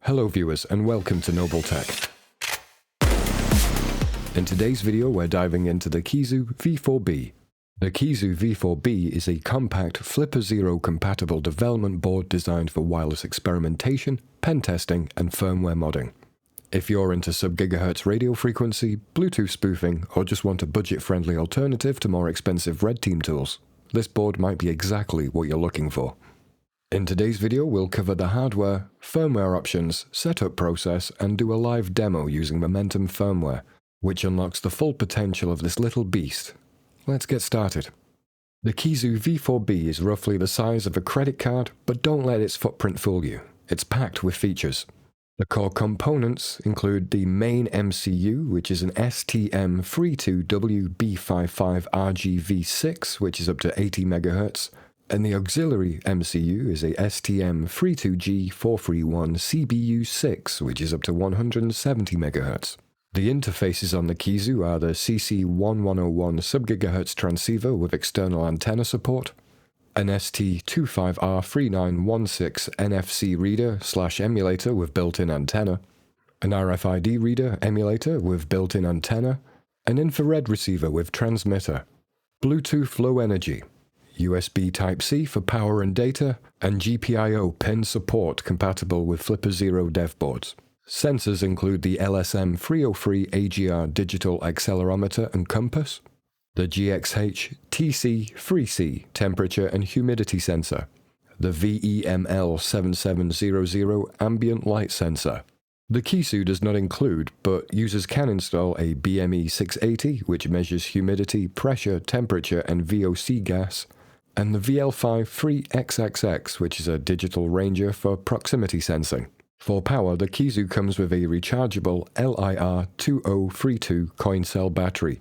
Hello viewers and welcome to Noble Tech. In today's video we're diving into the Kizu V4B. The Kizu V4B is a compact Flipper Zero compatible development board designed for wireless experimentation, pen testing and firmware modding. If you're into sub-gigahertz radio frequency, Bluetooth spoofing, or just want a budget-friendly alternative to more expensive red team tools, this board might be exactly what you're looking for. In today's video, we'll cover the hardware, firmware options, setup process, and do a live demo using Momentum firmware, which unlocks the full potential of this little beast. Let's get started. The Kizu V4B is roughly the size of a credit card, but don't let its footprint fool you. It's packed with features. The core components include the main MCU, which is an STM32WB55RGV6, which is up to 80 MHz, and the auxiliary MCU is a STM32G431CBU6, which is up to 170 MHz. The interfaces on the Kizu are the CC1101 sub-gigahertz transceiver with external antenna support, an ST25R3916 NFC reader/emulator with built-in antenna, an RFID reader emulator with built-in antenna, an infrared receiver with transmitter, Bluetooth Low Energy, USB Type-C for power and data, and GPIO pin support compatible with Flipper Zero dev boards. Sensors include the LSM303 AGR digital accelerometer and compass, the GXH TC3C temperature and humidity sensor, the VEML7700 ambient light sensor. The Kiisu does not include, but users can install a BME680, which measures humidity, pressure, temperature, and VOC gas, and the VL5-3XXX, which is a digital ranger for proximity sensing. For power, the Kiisu comes with a rechargeable LIR2032 coin cell battery.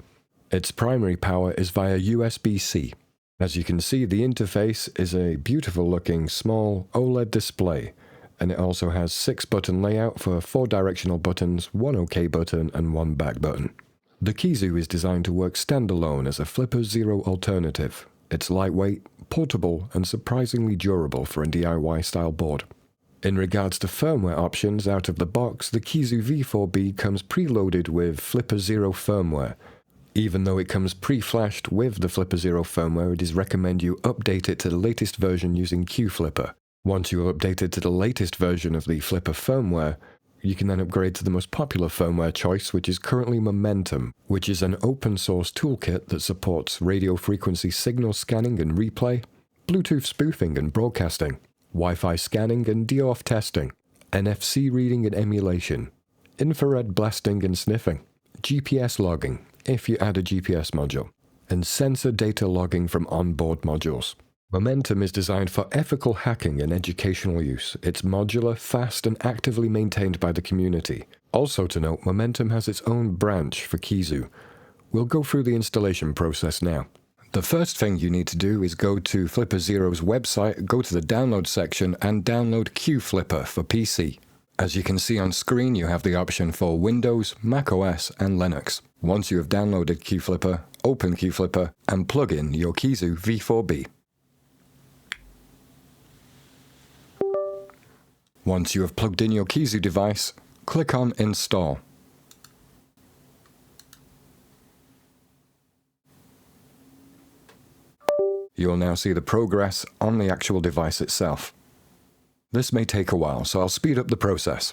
Its primary power is via USB-C. As you can see, the interface is a beautiful looking small OLED display, and it also has 6-button layout for 4 directional buttons, 1 OK button and 1 back button. The Kiisu is designed to work standalone as a Flipper Zero alternative. It's lightweight, portable, and surprisingly durable for a DIY style board. In regards to firmware options out of the box, the Kizu V4B comes preloaded with Flipper Zero firmware. Even though it comes pre-flashed with the Flipper Zero firmware, it is recommended you update it to the latest version using QFlipper. Once you are updated to the latest version of the Flipper firmware, you can then upgrade to the most popular firmware choice, which is currently Momentum, which is an open-source toolkit that supports radio frequency signal scanning and replay, Bluetooth spoofing and broadcasting, Wi-Fi scanning and DOF testing, NFC reading and emulation, infrared blasting and sniffing, GPS logging, if you add a GPS module, and sensor data logging from onboard modules. Momentum is designed for ethical hacking and educational use. It's modular, fast, and actively maintained by the community. Also to note, Momentum has its own branch for Kiisu. We'll go through the installation process now. The first thing you need to do is go to Flipper Zero's website, go to the download section, and download QFlipper for PC. As you can see on screen, you have the option for Windows, macOS, and Linux. Once you have downloaded QFlipper, open QFlipper, and plug in your Kizu V4B. Once you have plugged in your Kizu device, click on Install. You will now see the progress on the actual device itself. This may take a while, so I'll speed up the process.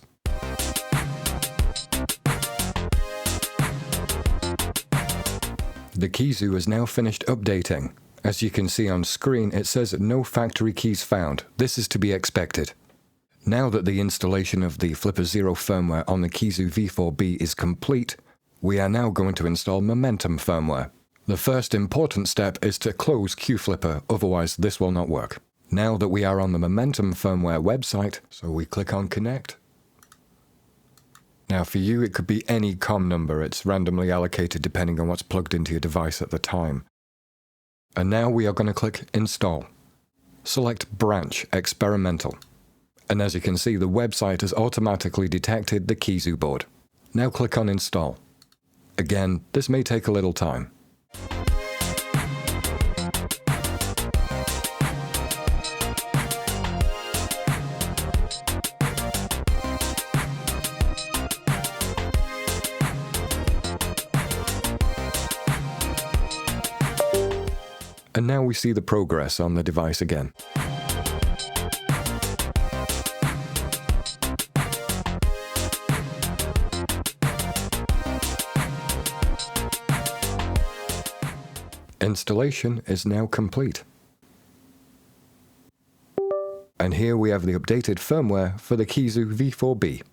The Kizu has now finished updating. As you can see on screen, it says no factory keys found. This is to be expected. Now that the installation of the Flipper Zero firmware on the Kizu V4B is complete, we are now going to install Momentum firmware. The first important step is to close QFlipper, otherwise this will not work. Now that we are on the Momentum firmware website, so we click on Connect. Now for you it could be any COM number, it's randomly allocated depending on what's plugged into your device at the time. And now we are going to click Install. Select Branch Experimental. And as you can see, the website has automatically detected the Kizu board. Now click on Install. Again, this may take a little time. And now we see the progress on the device again. Installation is now complete. And here we have the updated firmware for the Kizu V4B.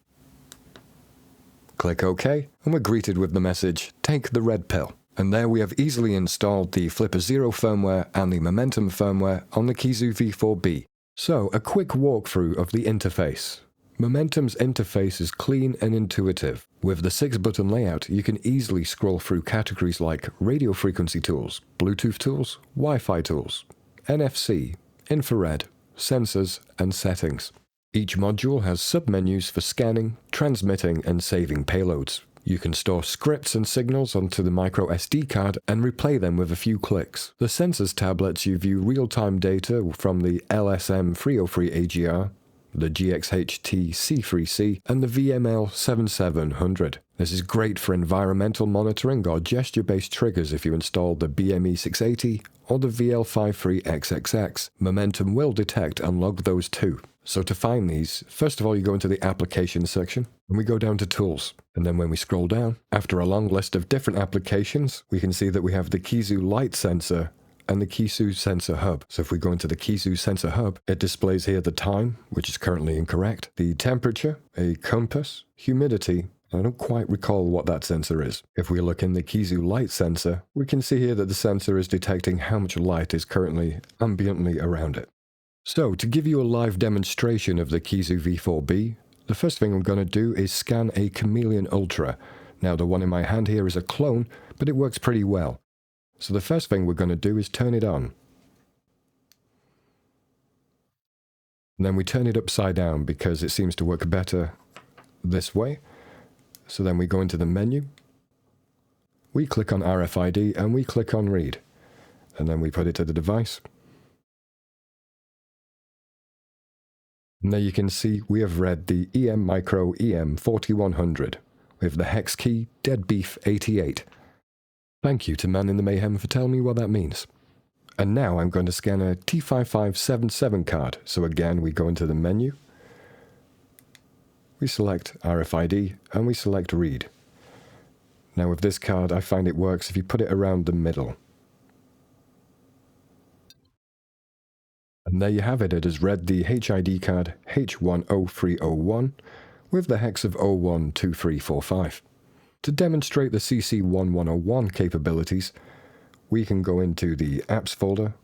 Click OK, and we're greeted with the message, "Take the red pill." And there we have easily installed the Flipper Zero firmware and the Momentum firmware on the Kizu V4B. So, a quick walkthrough of the interface. Momentum's interface is clean and intuitive. With the 6-button layout, you can easily scroll through categories like radio frequency tools, Bluetooth tools, Wi-Fi tools, NFC, infrared, sensors, and settings. Each module has submenus for scanning, transmitting, and saving payloads. You can store scripts and signals onto the micro SD card and replay them with a few clicks. The Sensors tab lets you view real-time data from the LSM303 AGR, the GXHT C3C, and the VML7700. This is great for environmental monitoring or gesture-based triggers if you install the BME680 or the VL53XXX. Momentum will detect and log those too. So to find these, first of all you go into the Applications section, and we go down to Tools. And then when we scroll down, after a long list of different applications, we can see that we have the Kiisu Light Sensor and the Kiisu Sensor Hub. So if we go into the Kiisu Sensor Hub, it displays here the time, which is currently incorrect, the temperature, a compass, humidity. I don't quite recall what that sensor is. If we look in the Kiisu Light Sensor, we can see here that the sensor is detecting how much light is currently ambiently around it. So to give you a live demonstration of the Kizu V4B, the first thing I'm going to do is scan a Chameleon Ultra. Now the one in my hand here is a clone, but it works pretty well. So the first thing we're going to do is turn it on. And then we turn it upside down because it seems to work better this way. So then we go into the menu, we click on RFID and we click on Read. And then we put it to the device. And there you can see we have read the EM Micro EM4100 with the hex key deadbeef88. Thank you to Man in the Mayhem for telling me what that means. And now I'm going to scan a T5577 card. So again, we go into the menu, we select RFID, and we select Read. Now with this card, I find it works if you put it around the middle. And there you have it, it has read the HID card H10301 with the hex of 012345. To demonstrate the CC1101 capabilities, we can go into the Apps folder.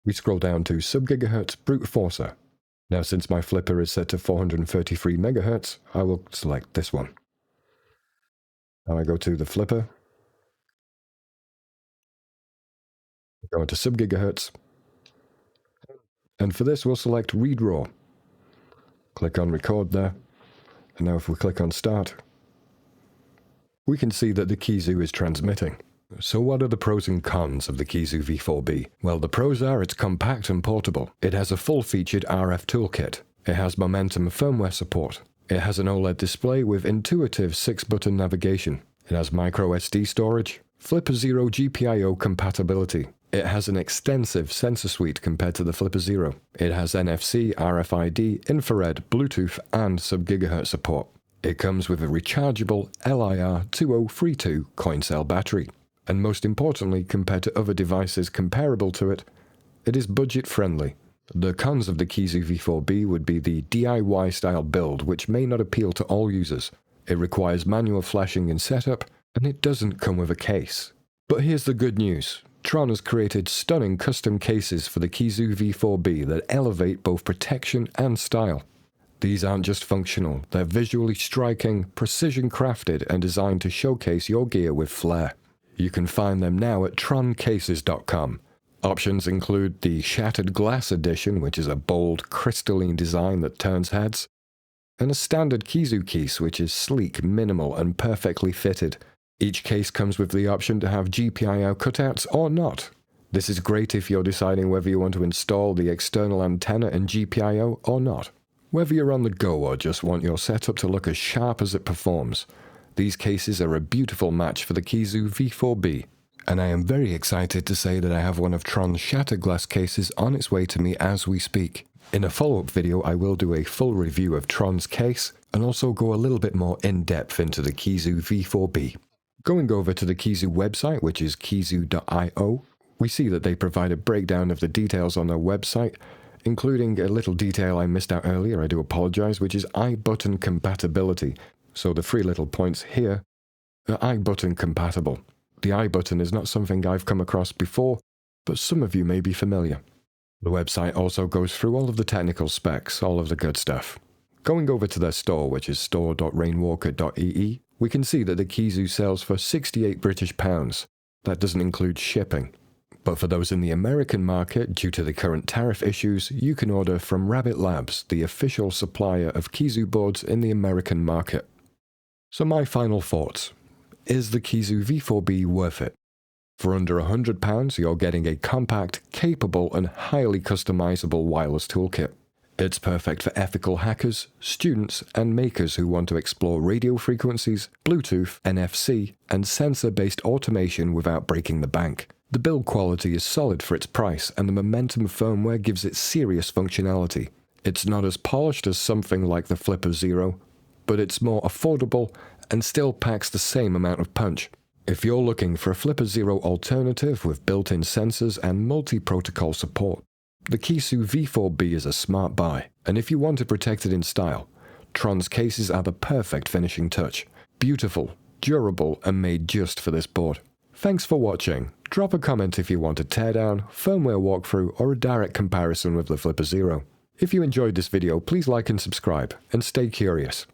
We scroll down to sub-gigahertz brute forcer. Now since my flipper is set to 433 MHz, I will select this one. Now I go to the flipper, go into sub-gigahertz, and for this we'll select Read Raw. Click on Record there, and now if we click on Start, we can see that the Kizu is transmitting. So what are the pros and cons of the Kizu V4B? Well, the pros are it's compact and portable. It has a full-featured RF toolkit. It has Momentum firmware support. It has an OLED display with intuitive 6-button navigation. It has micro SD storage, Flipper Zero GPIO compatibility. It has an extensive sensor suite compared to the Flipper Zero. It has NFC, RFID, infrared, Bluetooth, and sub-gigahertz support. It comes with a rechargeable LIR2032 coin cell battery. And most importantly, compared to other devices comparable to it, it is budget-friendly. The cons of the Kizu V4B would be the DIY-style build, which may not appeal to all users. It requires manual flashing and setup, and it doesn't come with a case. But here's the good news. Tron has created stunning custom cases for the Kizu V4B that elevate both protection and style. These aren't just functional, they're visually striking, precision-crafted, and designed to showcase your gear with flair. You can find them now at troncases.com. Options include the Shattered Glass Edition, which is a bold, crystalline design that turns heads, and a standard Kizu case, which is sleek, minimal, and perfectly fitted. Each case comes with the option to have GPIO cutouts or not. This is great if you're deciding whether you want to install the external antenna and GPIO or not. Whether you're on the go or just want your setup to look as sharp as it performs, these cases are a beautiful match for the Kizu V4B. And I am very excited to say that I have one of Tron's shattered glass cases on its way to me as we speak. In a follow-up video, I will do a full review of Tron's case and also go a little bit more in-depth into the Kizu V4B. Going over to the Kiisu website, which is kiisu.io, we see that they provide a breakdown of the details on their website, including a little detail I missed out earlier, I do apologize, which is I-button compatibility. So the 3 little points here are I-button compatible. The I-button is not something I've come across before, but some of you may be familiar. The website also goes through all of the technical specs, all of the good stuff. Going over to their store, which is store.rainwalker.ee, we can see that the Kiisu sells for £68 British. That doesn't include shipping. But for those in the American market, due to the current tariff issues, you can order from Rabbit Labs, the official supplier of Kiisu boards in the American market. So my final thoughts. Is the Kizu V4B worth it? For under £100, you're getting a compact, capable and highly customizable wireless toolkit. It's perfect for ethical hackers, students and makers who want to explore radio frequencies, Bluetooth, NFC and sensor-based automation without breaking the bank. The build quality is solid for its price and the Momentum firmware gives it serious functionality. It's not as polished as something like the Flipper Zero, but it's more affordable and still packs the same amount of punch. If you're looking for a Flipper Zero alternative with built-in sensors and multi-protocol support, the Kiisu V4B is a smart buy, and if you want to protect it in style, Tron's cases are the perfect finishing touch. Beautiful, durable, and made just for this board. Thanks for watching. Drop a comment if you want a teardown, firmware walkthrough, or a direct comparison with the Flipper Zero. If you enjoyed this video, please like and subscribe, and stay curious.